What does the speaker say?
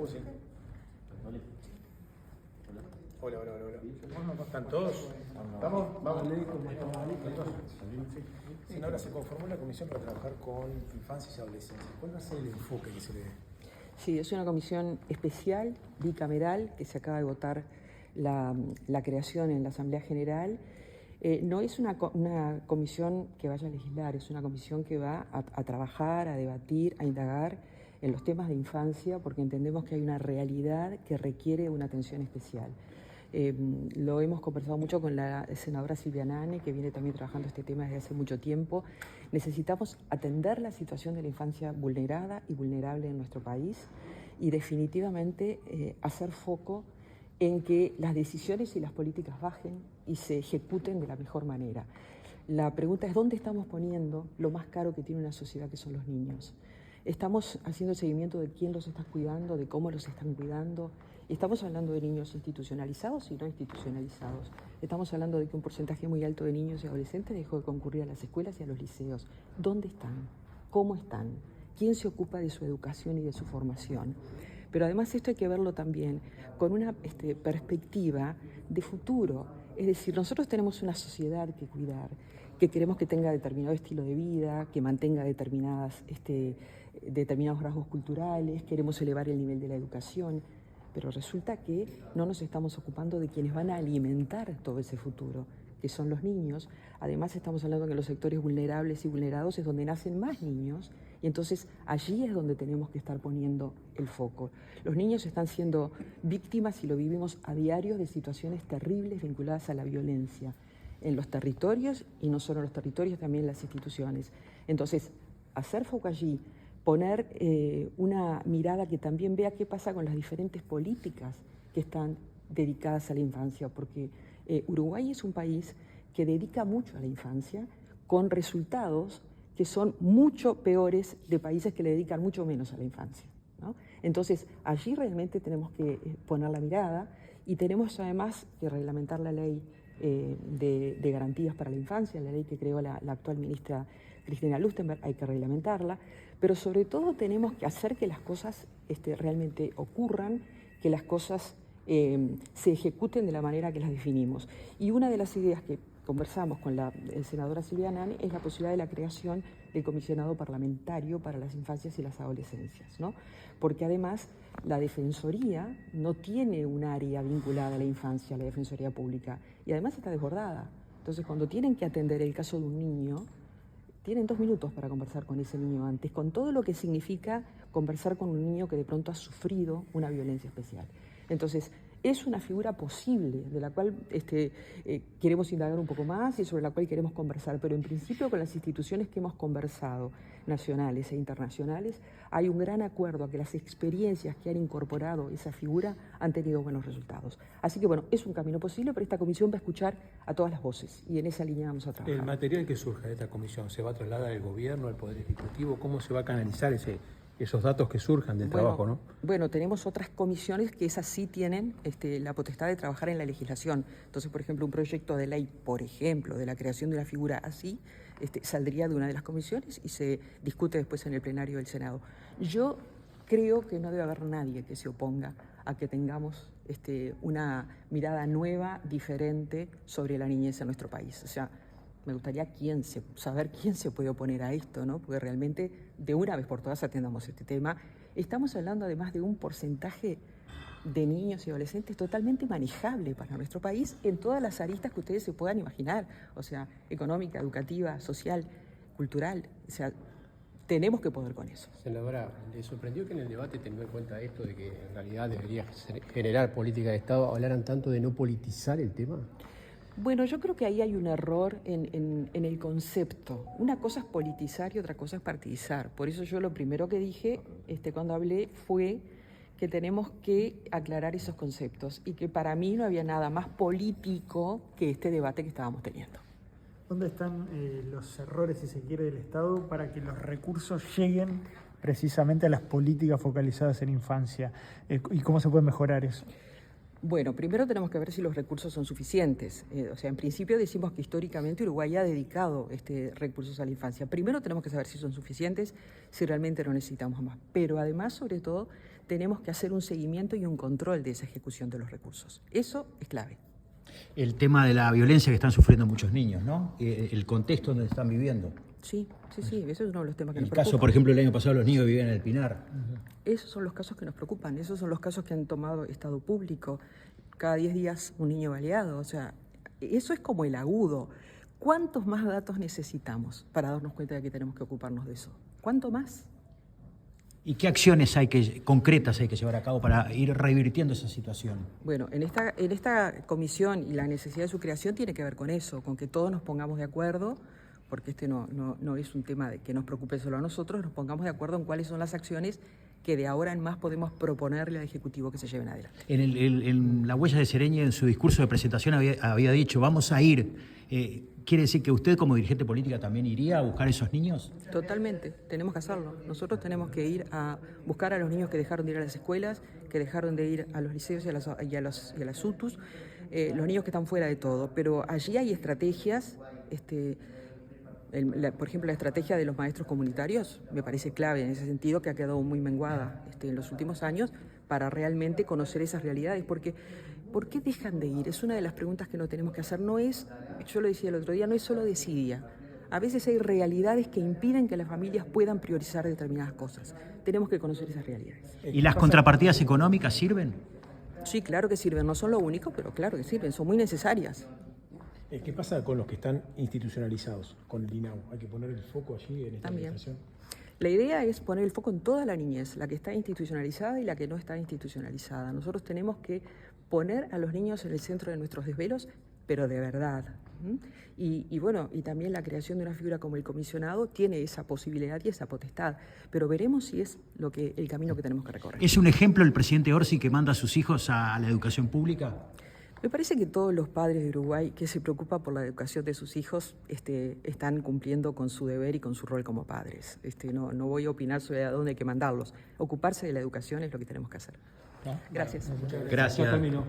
sí. Hola, hola, hola, hola. ¿Están todos? ¿Estamos? Vamos. Sí, ahora se conformó una comisión para trabajar con infancias y adolescencias. ¿Cuál va a ser el enfoque que se le dé? Sí, es una comisión especial, bicameral, que se acaba de votar la creación en la Asamblea General. No es una comisión que vaya a legislar, es una comisión que va a trabajar, a debatir, a indagar en los temas de infancia, porque entendemos que hay una realidad que requiere una atención especial. Lo hemos conversado mucho con la senadora Silvia Nane, que viene también trabajando este tema desde hace mucho tiempo. Necesitamos atender la situación de la infancia vulnerada y vulnerable en nuestro país y definitivamente hacer foco en que las decisiones y las políticas bajen y se ejecuten de la mejor manera. La pregunta es, ¿dónde estamos poniendo lo más caro que tiene una sociedad, que son los niños? Estamos haciendo el seguimiento de quién los está cuidando, de cómo los están cuidando. Estamos hablando de niños institucionalizados y no institucionalizados. Estamos hablando de que un porcentaje muy alto de niños y adolescentes dejó de concurrir a las escuelas y a los liceos. ¿Dónde están? ¿Cómo están? ¿Quién se ocupa de su educación y de su formación? Pero además esto hay que verlo también con una perspectiva de futuro. Es decir, nosotros tenemos una sociedad que cuidar, que queremos que tenga determinado estilo de vida, que mantenga determinados rasgos culturales, queremos elevar el nivel de la educación, pero resulta que no nos estamos ocupando de quienes van a alimentar todo ese futuro, que son los niños. Además estamos hablando que en los sectores vulnerables y vulnerados es donde nacen más niños, y entonces allí es donde tenemos que estar poniendo el foco. Los niños están siendo víctimas, y lo vivimos a diario, de situaciones terribles vinculadas a la violencia en los territorios, y no solo en los territorios, también en las instituciones. Entonces, hacer foco allí, poner una mirada que también vea qué pasa con las diferentes políticas que están dedicadas a la infancia, porque Uruguay es un país que dedica mucho a la infancia, con resultados que son mucho peores de países que le dedican mucho menos a la infancia, ¿no? Entonces, allí realmente tenemos que poner la mirada, y tenemos además que reglamentar la ley de garantías para la infancia, la ley que creó la actual ministra Cristina Lustenberg. Hay que reglamentarla, pero sobre todo tenemos que hacer que las cosas realmente ocurran, que las cosas se ejecuten de la manera que las definimos. Y una de las ideas que conversamos con la senadora Silvia Nane es la posibilidad de la creación del comisionado parlamentario para las infancias y las adolescencias, ¿no? Porque además la Defensoría no tiene un área vinculada a la infancia, la Defensoría Pública, y además está desbordada. Entonces, cuando tienen que atender el caso de un niño, tienen 2 minutos para conversar con ese niño antes, con todo lo que significa conversar con un niño que de pronto ha sufrido una violencia especial. Entonces, es una figura posible de la cual queremos indagar un poco más y sobre la cual queremos conversar, pero en principio con las instituciones que hemos conversado, nacionales e internacionales, hay un gran acuerdo a que las experiencias que han incorporado esa figura han tenido buenos resultados. Así que bueno, es un camino posible, pero esta comisión va a escuchar a todas las voces y en esa línea vamos a trabajar. ¿El material que surja de esta comisión se va a trasladar al gobierno, al Poder Ejecutivo? ¿Cómo se va a canalizar esos datos que surjan del trabajo, no? Bueno, tenemos otras comisiones que esas sí tienen la potestad de trabajar en la legislación. Entonces, por ejemplo, un proyecto de ley, por ejemplo, de la creación de una figura así, saldría de una de las comisiones y se discute después en el plenario del Senado. Yo creo que no debe haber nadie que se oponga a que tengamos una mirada nueva, diferente sobre la niñez en nuestro país. O sea, me gustaría saber quién se puede oponer a esto, ¿no? Porque realmente de una vez por todas atendamos este tema. Estamos hablando además de un porcentaje de niños y adolescentes totalmente manejable para nuestro país en todas las aristas que ustedes se puedan imaginar, o sea, económica, educativa, social, cultural. O sea, tenemos que poder con eso. Senadora, ¿le sorprendió que en el debate, teniendo en cuenta esto de que en realidad debería generar política de Estado, hablaran tanto de no politizar el tema? Bueno, yo creo que ahí hay un error en el concepto. Una cosa es politizar y otra cosa es partidizar. Por eso yo lo primero que dije cuando hablé fue que tenemos que aclarar esos conceptos y que para mí no había nada más político que este debate que estábamos teniendo. ¿Dónde están los errores, si se quiere, del Estado para que los recursos lleguen precisamente a las políticas focalizadas en infancia? ¿Y cómo se puede mejorar eso? Bueno, primero tenemos que ver si los recursos son suficientes. O sea, en principio decimos que históricamente Uruguay ha dedicado recursos a la infancia. Primero tenemos que saber si son suficientes, si realmente no necesitamos más. Pero además, sobre todo, tenemos que hacer un seguimiento y un control de esa ejecución de los recursos. Eso es clave. El tema de la violencia que están sufriendo muchos niños, ¿no? El contexto donde están viviendo. Sí, ese es uno de los temas que nos El preocupa. caso, por ejemplo, el año pasado los niños vivían en el Pinar. Esos son los casos que nos preocupan, esos son los casos que han tomado Estado público. Cada 10 días un niño baleado, o sea, eso es como el agudo. ¿Cuántos más datos necesitamos para darnos cuenta de que tenemos que ocuparnos de eso? ¿Cuánto más? ¿Y qué acciones concretas hay que llevar a cabo para ir revirtiendo esa situación? Bueno, en esta comisión y la necesidad de su creación tiene que ver con eso, con que todos nos pongamos de acuerdo, porque este no es un tema de que nos preocupe solo a nosotros, nos pongamos de acuerdo en cuáles son las acciones que de ahora en más podemos proponerle al Ejecutivo que se lleven adelante. En la huella de Sereñi, en su discurso de presentación, había dicho, vamos a ir. ¿Quiere decir que usted como dirigente política también iría a buscar a esos niños? Totalmente, tenemos que hacerlo. Nosotros tenemos que ir a buscar a los niños que dejaron de ir a las escuelas, que dejaron de ir a los liceos y a las UTUS, los niños que están fuera de todo. Pero allí hay estrategias, por ejemplo, la estrategia de los maestros comunitarios me parece clave en ese sentido, que ha quedado muy menguada en los últimos años para realmente conocer esas realidades, porque ¿por qué dejan de ir? Es una de las preguntas que nos tenemos que hacer. No es, yo lo decía el otro día, no es solo desidia. A veces hay realidades que impiden que las familias puedan priorizar determinadas cosas. Tenemos que conocer esas realidades. ¿Y las contrapartidas económicas sirven? Sí, claro que sirven. No son lo único, pero claro que sirven. Son muy necesarias. ¿Qué pasa con los que están institucionalizados, con el INAU? ¿Hay que poner el foco allí en esta También. administración? La idea es poner el foco en toda la niñez, la que está institucionalizada y la que no está institucionalizada. Nosotros tenemos que poner a los niños en el centro de nuestros desvelos, pero de verdad. Y también la creación de una figura como el comisionado tiene esa posibilidad y esa potestad, pero veremos si es el camino que tenemos que recorrer. ¿Es un ejemplo el presidente Orsi que manda a sus hijos a la educación pública? Me parece que todos los padres de Uruguay que se preocupan por la educación de sus hijos están cumpliendo con su deber y con su rol como padres. No voy a opinar sobre a dónde hay que mandarlos. Ocuparse de la educación es lo que tenemos que hacer. Gracias. Gracias. Ya terminó.